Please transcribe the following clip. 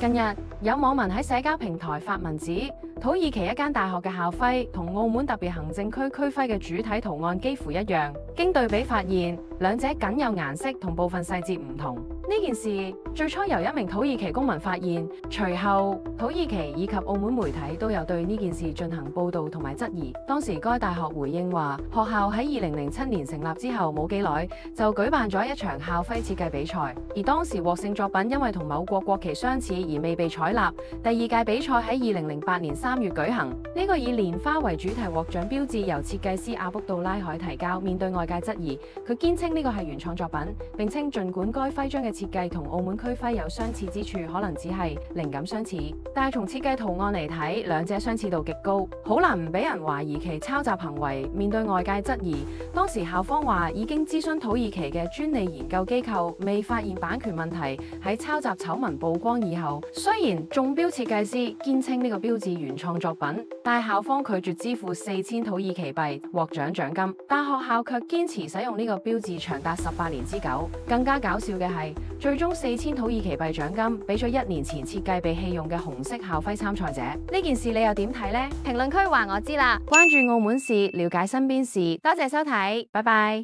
近日有網民喺社交平台發文指，土耳其一間大學嘅校徽同澳門特別行政區區徽嘅主體圖案幾乎一樣，經對比發現兩者僅有顏色同部分細節唔同。呢件事最初由一名土耳其公民發現，隨後土耳其以及澳門媒體都有對呢件事進行報導同埋質疑。當時該大學回應話，學校喺2007年成立之後冇幾耐就舉辦咗一場校徽設計比賽，而當時獲勝作品因為同某國國旗相似而未被採納。第二屆比賽喺2008年3月舉行，呢個以蓮花為主題獲獎標誌由設計師阿卜杜拉海提交。面對外界質疑，佢堅稱呢個係原創作品，並稱儘管該徽章嘅設計同澳門區徽有相似之處，可能只係靈感相似，但係從設計圖案嚟睇，兩者相似度極高，好難唔俾人懷疑其抄襲行為。面對外界質疑，當時校方話已經諮詢土耳其嘅專利研究機構，未發現版權問題。喺抄襲醜聞曝光以後，雖然中標設計師堅稱呢個標誌原創作品，但係校方拒絕支付4000土耳其幣獲獎獎金，但學校卻堅持使用呢個標誌長達18年之久。更加搞笑嘅係，最終4000土耳其幣獎金俾咗1年前設計被棄用嘅紅色校徽參賽者。呢件事你又點睇呢？評論區話我知啦。關注澳門事，了解身邊事。多謝收睇，拜拜。